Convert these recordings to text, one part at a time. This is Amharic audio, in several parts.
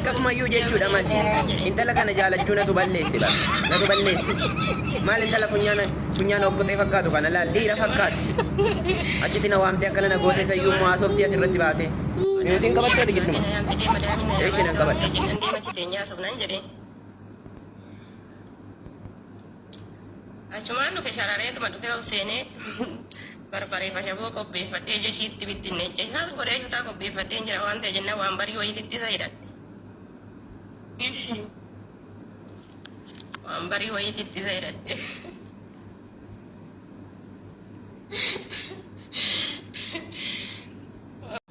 Kapma yu jechuudha masi intala kana jaalachuu natu balleessi ba natu balleessi maal intala funyaan okkotee fakkaatu kana laal dhiira fakkaatu achitti na waamtee akkana na goote sayyuu moo haasoftii asirratti baate yuutiin qabattee gidduma eessi nan qabadha achumaan dhufe sharareetuma dhufe ol seenee barbaree fashaboo qopheeffadhee jeshiitti bittinne isaas godhee juutaa qopheeffadhee jira waan ta'e jenna waan barii wayiititti isa hidhadhe waan barii wayiititti isa hidhadhe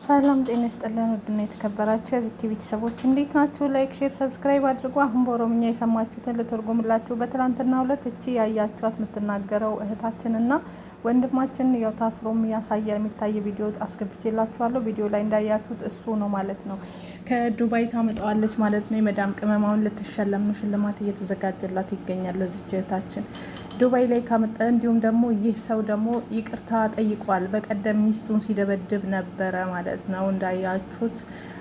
ሰላም ጤና ይስጥልን ውድና የተከበራችሁ የዚህ ቲቪ ቤተሰቦች እንዴት ናችሁ? ላይክ ሼር ሰብስክራይብ አድርጉ። አሁን በኦሮምኛ የሰማችሁትን ልተርጉምላችሁ። በትናንትናው ዕለት እቺ ያያችኋት የምትናገረው እህታችንና ወንድማችን ያው ታስሮም ያሳየ የሚታይ ቪዲዮ አስገብቼላችኋለሁ። ቪዲዮ ላይ እንዳያችሁት እሱ ነው ማለት ነው። ከዱባይ ታመጣዋለች ማለት ነው። የመዳም ቅመማውን ልትሸለም ነው። ሽልማት እየተዘጋጀላት ይገኛል ለዚች እህታችን ዱባይ ላይ ካመጣ። እንዲሁም ደግሞ ይህ ሰው ደግሞ ይቅርታ ጠይቋል። በቀደም ሚስቱን ሲደበድብ ነበረ ማለት ነው እንዳያችሁት።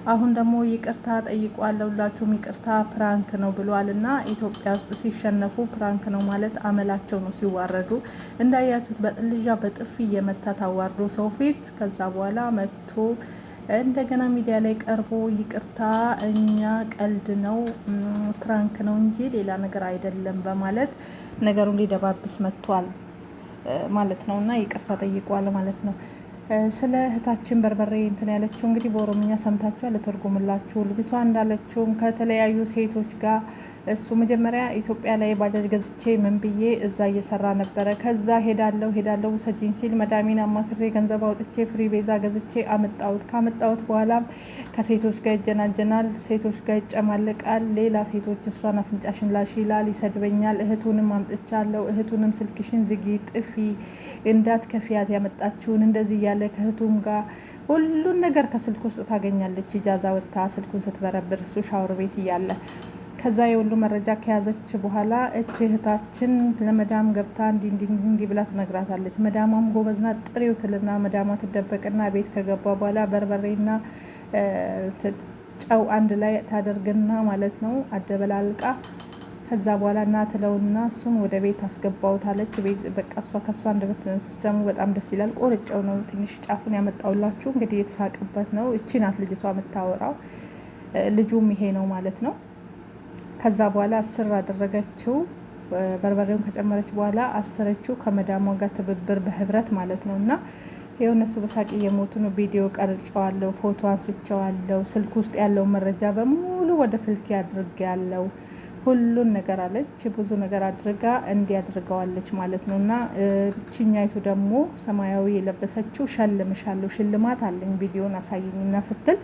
አሁን ደግሞ ይቅርታ ጠይቋል። ለሁላችሁም ይቅርታ ፕራንክ ነው ብሏልና ኢትዮጵያ ውስጥ ሲሸነፉ ፕራንክ ነው ማለት አመላቸው ነው። ሲዋረዱ እንዳያችሁት በጥልዣ በጥፊ እየመታ ታዋርዶ ሰው ፊት ከዛ በኋላ መጥቶ እንደገና ሚዲያ ላይ ቀርቦ ይቅርታ እኛ ቀልድ ነው ፕራንክ ነው እንጂ ሌላ ነገር አይደለም በማለት ነገሩን ሊደባብስ መጥቷል ማለት ነውና ይቅርታ ጠይቋል ማለት ነው። ስለ እህታችን በርበሬ እንትን ያለችው እንግዲህ በኦሮምኛ ሰምታችኋል። ለተርጉምላችሁ ልጅቷ እንዳለችውም ከተለያዩ ሴቶች ጋር እሱ መጀመሪያ ኢትዮጵያ ላይ ባጃጅ ገዝቼ ምን ብዬ እዛ እየሰራ ነበረ። ከዛ ሄዳለሁ ውሰጂኝ ሲል መዳሚን አማክሬ ገንዘብ አውጥቼ ፍሪ ቤዛ ገዝቼ ካመጣሁት በኋላም ከሴቶች ጋር ይጀናጀናል፣ ሴቶች ጋር ይጨማለቃል። ሌላ ሴቶች እሷን አፍንጫሽን ላሽ ይላል፣ ይሰድበኛል። እህቱንም አምጥቻለሁ። እህቱንም ስልክሽን ዝጊ፣ ጥፊ፣ እንዳትከፊያት ያመጣችውን እንደዚህ ያለ ከእህቱም ጋር ሁሉን ነገር ከስልክ ውስጥ ታገኛለች። ኢጃዛ ወጥታ ስልኩን ስትበረብር እሱ ሻወር ቤት እያለ ከዛ የሁሉ መረጃ ከያዘች በኋላ እች እህታችን ለመዳም ገብታ እንዲ ብላ ትነግራታለች። መዳማም ጎበዝና ጥሬው ትልና መዳማ ትደበቅና ቤት ከገባ በኋላ በርበሬና ጨው አንድ ላይ ታደርግና ማለት ነው አደበላልቃ ከዛ በኋላ እናትለውና እሱን ወደ ቤት አስገባውታለች። ቤት በቃ እሷ ከሷ እንደምትሰሙ በጣም ደስ ይላል። ቆርጨው ነው ትንሽ ጫፉን ያመጣውላችሁ እንግዲህ የተሳቀበት ነው። እቺ ናት ልጅቷ የምታወራው፣ ልጁም ይሄ ነው ማለት ነው። ከዛ በኋላ አስር አደረገችው። በርበሬውን ከጨመረች በኋላ አስረችው ከመዳሟ ጋር ትብብር በህብረት ማለት ነው። እና ይኸው እነሱ በሳቅ እየሞቱ ነው። ቪዲዮ ቀርጨዋለሁ፣ ፎቶ አንስቼዋለሁ፣ ስልክ ውስጥ ያለው መረጃ በሙሉ ወደ ስልክ ያለው ሁሉን ነገር አለች። ብዙ ነገር አድርጋ እንዲያድርገዋለች ማለት ነው። እና ችኛይቱ ደግሞ ሰማያዊ የለበሰችው ሸልምሻለሁ፣ ሽልማት አለኝ ቪዲዮን አሳየኝና ስትል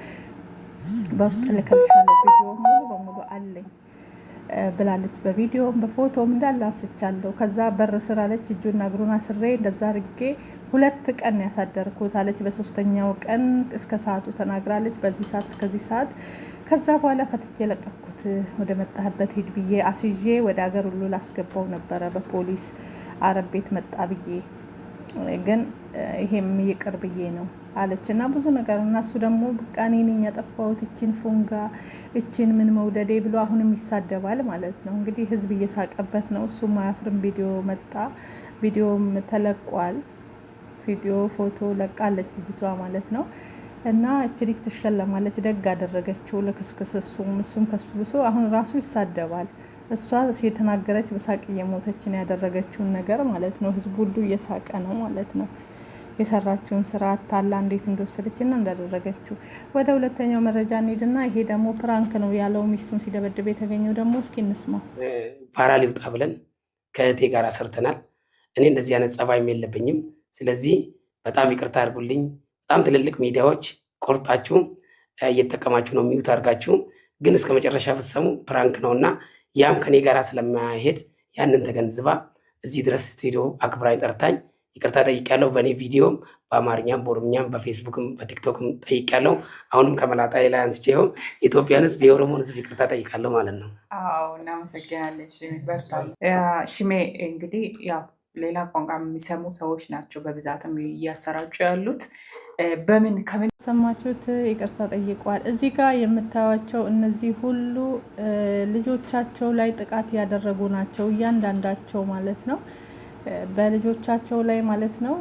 በውስጥ ልከልሻለሁ ቪዲዮ ሙሉ በሙሉ አለኝ ብላለች። በቪዲዮም በፎቶም እንዳለ አንስቻለሁ። ከዛ በር ስር አለች እጁና እግሩን አስሬ እንደዛ አድርጌ 2 ቀን ያሳደርኩት አለች። በ3ኛው ቀን እስከ ሰዓቱ ተናግራለች። በዚህ ሰዓት እስከዚህ ሰዓት። ከዛ በኋላ ፈትቼ ለቀኩት። ወደ መጣህበት ሂድ ብዬ አስይዤ ወደ ሀገር ሁሉ ላስገባው ነበረ በፖሊስ አረብ ቤት መጣ ብዬ፣ ግን ይሄም ይቅር ብዬ ነው አለች። እና ብዙ ነገር እና እሱ ደግሞ በቃ እኔ ነኝ ያጠፋሁት እቺን ፎንጋ እቺን ምን መውደዴ ብሎ አሁንም ይሳደባል ማለት ነው። እንግዲህ ህዝብ እየሳቀበት ነው። እሱም አያፍርም። ቪዲዮ መጣ፣ ቪዲዮም ተለቋል። ቪዲዮ ፎቶ ለቃለች ልጅቷ ማለት ነው። እና እቺ ልጅ ትሸለማለች። ደግ አደረገችው ለክስክስ። እሱም ከሱ ብሶ አሁን ራሱ ይሳደባል። እሷ የተናገረች በሳቅ እየሞተችን ያደረገችውን ነገር ማለት ነው። ህዝቡ ሁሉ እየሳቀ ነው ማለት ነው። የሰራችውን ስራ ታላ እንዴት እንደወሰደችና እንዳደረገችው። ወደ ሁለተኛው መረጃ እንሂድና ይሄ ደግሞ ፕራንክ ነው ያለው ሚስቱን ሲደበድብ የተገኘው ደግሞ እስኪ እንስማው። ፓራ ሊውጣ ብለን ከእህቴ ጋር ሰርተናል። እኔ እንደዚህ አይነት ጸባይም የለብኝም። ስለዚህ በጣም ይቅርታ አድርጉልኝ። በጣም ትልልቅ ሚዲያዎች ቆርጣችሁ እየተጠቀማችሁ ነው፣ ሚዩት አድርጋችሁ፣ ግን እስከ መጨረሻ ፍሰሙ ፕራንክ ነውና ያም ከኔ ጋር ስለማይሄድ ያንን ተገንዝባ እዚህ ድረስ ስቱዲዮ አክብራኝ ጠርታኝ ይቅርታ ጠይቄያለሁ። በእኔ ቪዲዮም በአማርኛም በኦሮምኛም በፌስቡክም በቲክቶክም ጠይቄያለሁ። አሁንም ከመላጣዬ ላይ አንስቼ ኢትዮጵያን ህዝብ የኦሮሞን ህዝብ ይቅርታ ጠይቃለሁ ማለት ነው። አዎ እናመሰግናለን ሽሜ። እንግዲህ ያው ሌላ ቋንቋ የሚሰሙ ሰዎች ናቸው በብዛትም እያሰራጩ ያሉት። በምን ከምን ሰማችሁት? ይቅርታ ጠይቋል። እዚህ ጋር የምታዩቸው እነዚህ ሁሉ ልጆቻቸው ላይ ጥቃት ያደረጉ ናቸው፣ እያንዳንዳቸው ማለት ነው። በልጆቻቸው ላይ ማለት ነው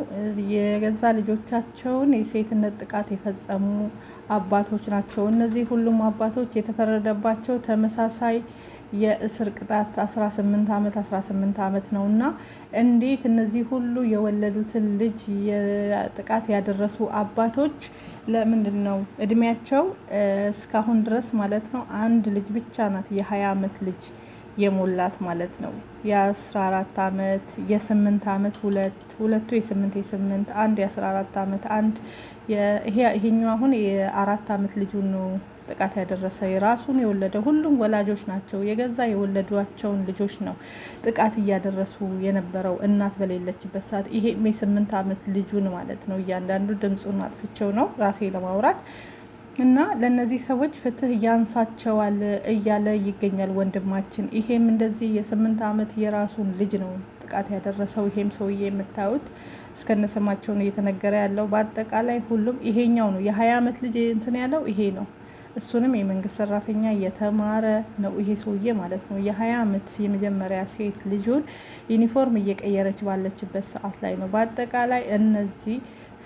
የገዛ ልጆቻቸውን የሴትነት ጥቃት የፈጸሙ አባቶች ናቸው። እነዚህ ሁሉም አባቶች የተፈረደባቸው ተመሳሳይ የእስር ቅጣት 18 ዓመት ነው እና እንዴት እነዚህ ሁሉ የወለዱትን ልጅ ጥቃት ያደረሱ አባቶች ለምንድን ነው እድሜያቸው እስካሁን ድረስ ማለት ነው አንድ ልጅ ብቻ ናት የ20 ዓመት ልጅ የሞላት ማለት ነው። የ14 ዓመት የ8 ዓመት ሁለቱ የ8 አንድ የ14 ዓመት አንድ ይሄኛው አሁን የ4 ዓመት ልጁን ነው ጥቃት ያደረሰ የራሱን የወለደ ሁሉም ወላጆች ናቸው። የገዛ የወለዷቸውን ልጆች ነው ጥቃት እያደረሱ የነበረው እናት በሌለችበት ሰዓት። ይሄ የ8 ዓመት ልጁን ማለት ነው። እያንዳንዱ ድምፁን አጥፍቼው ነው ራሴ ለማውራት እና ለነዚህ ሰዎች ፍትህ ያንሳቸዋል እያለ ይገኛል ወንድማችን። ይሄም እንደዚህ የ8 ዓመት የራሱን ልጅ ነው ጥቃት ያደረሰው። ይሄም ሰውዬ የምታዩት እስከነሰማቸው ነው እየተነገረ ያለው። በአጠቃላይ ሁሉም ይሄኛው ነው የ20 ዓመት ልጅ እንትን ያለው ይሄ ነው። እሱንም የመንግስት ሰራተኛ እየተማረ ነው ይሄ ሰውዬ ማለት ነው። የ20 ዓመት የመጀመሪያ ሴት ልጁን ዩኒፎርም እየቀየረች ባለችበት ሰዓት ላይ ነው። በአጠቃላይ እነዚህ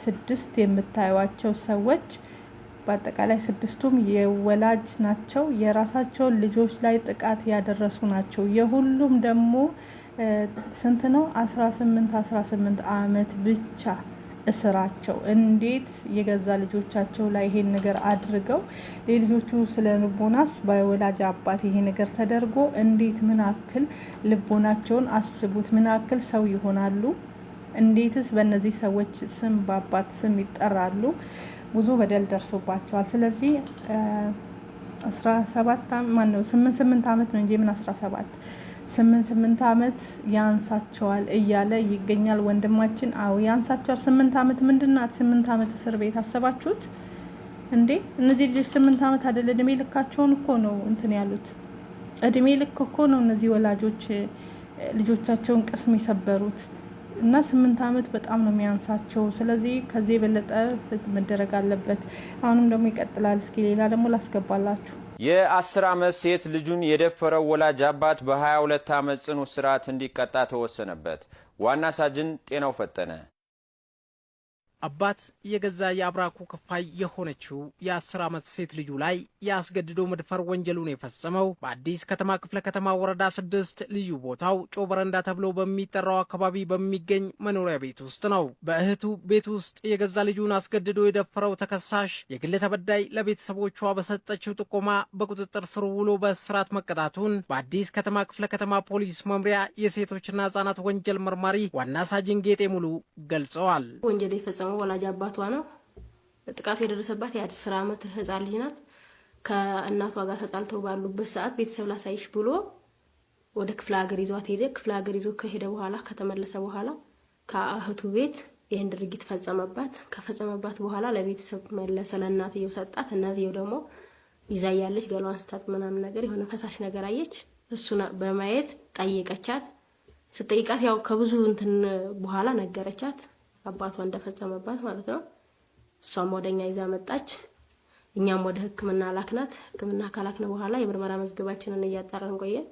6 የምታዩቸው ሰዎች በአጠቃላይ 6ቱም የወላጅ ናቸው። የራሳቸውን ልጆች ላይ ጥቃት ያደረሱ ናቸው። የሁሉም ደግሞ ስንት ነው? 18 ዓመት ብቻ እስራቸው። እንዴት የገዛ ልጆቻቸው ላይ ይሄን ነገር አድርገው ለልጆቹ ስለ ልቦናስ በወላጅ አባት ይሄ ነገር ተደርጎ እንዴት ምን አክል ልቦናቸውን አስቡት። ምን አክል ሰው ይሆናሉ? እንዴትስ በእነዚህ ሰዎች ስም በአባት ስም ይጠራሉ? ብዙ በደል ደርሶባቸዋል። ስለዚህ 8 ዓመት ነው እንጂ ምን 8 ዓመት ያንሳቸዋል እያለ ይገኛል ወንድማችን። አዎ ያንሳቸዋል። 8 ዓመት ምንድናት? 8 ዓመት እስር ቤት አሰባችሁት እንዴ? እነዚህ ልጆች 8 ዓመት አይደለ እድሜ ልካቸውን እኮ ነው እንትን ያሉት። እድሜ ልክ እኮ ነው እነዚህ ወላጆች ልጆቻቸውን ቅስም የሰበሩት እና 8 ዓመት በጣም ነው የሚያንሳቸው። ስለዚህ ከዚህ የበለጠ ፍትህ መደረግ አለበት። አሁንም ደግሞ ይቀጥላል። እስኪ ሌላ ደግሞ ላስገባላችሁ። የ10 ዓመት ሴት ልጁን የደፈረው ወላጅ አባት በ22 ዓመት ጽኑ እስራት እንዲቀጣ ተወሰነበት። ዋና ሳጅን ጤናው ፈጠነ አባት የገዛ የአብራኩ ክፋይ የሆነችው የ10 ዓመት ሴት ልጁ ላይ ያስገድዶ መድፈር ወንጀሉን የፈጸመው በአዲስ ከተማ ክፍለ ከተማ ወረዳ 6 ልዩ ቦታው ጮበረንዳ ተብሎ በሚጠራው አካባቢ በሚገኝ መኖሪያ ቤት ውስጥ ነው። በእህቱ ቤት ውስጥ የገዛ ልጁን አስገድዶ የደፈረው ተከሳሽ የግል ተበዳይ ለቤተሰቦቿ በሰጠችው ጥቆማ በቁጥጥር ስር ውሎ በእስራት መቀጣቱን በአዲስ ከተማ ክፍለ ከተማ ፖሊስ መምሪያ የሴቶችና ህጻናት ወንጀል መርማሪ ዋና ሳጅን ጌጤ ሙሉ ገልጸዋል። ወንጀል የፈጸመው ወላጅ አባቷ ነው። ጥቃት የደረሰባት የ10 ዓመት ህፃን ልጅ ናት። ከእናቷ ጋር ተጣልተው ባሉበት ሰዓት ቤተሰብ ላሳይሽ ብሎ ወደ ክፍለ ሀገር ይዟት ሄደ። ክፍለ ሀገር ይዞ ከሄደ በኋላ ከተመለሰ በኋላ ከእህቱ ቤት ይህን ድርጊት ፈጸመባት። ከፈጸመባት በኋላ ለቤተሰብ መለሰ፣ ለእናትየው ሰጣት። እናትየው ደግሞ ይዛ ያለች ገሏን ስታት ምናምን ነገር የሆነ ፈሳሽ ነገር አየች። እሱን በማየት ጠየቀቻት። ስትጠይቃት ያው ከብዙ እንትን በኋላ ነገረቻት አባቷ እንደፈጸመባት ማለት ነው። እሷም ወደኛ ይዛ መጣች። እኛም ወደ ህክምና ላክናት። ህክምና ካላክነ በኋላ የምርመራ መዝገባችንን እያጣራን ቆየን።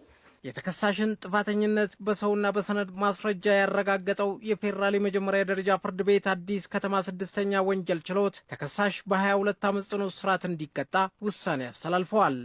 የተከሳሽን ጥፋተኝነት በሰውና በሰነድ ማስረጃ ያረጋገጠው የፌዴራል የመጀመሪያ ደረጃ ፍርድ ቤት አዲስ ከተማ 6ኛ ወንጀል ችሎት ተከሳሽ በ22 ዓመት ጽኑ እስራት እንዲቀጣ ውሳኔ አስተላልፈዋል።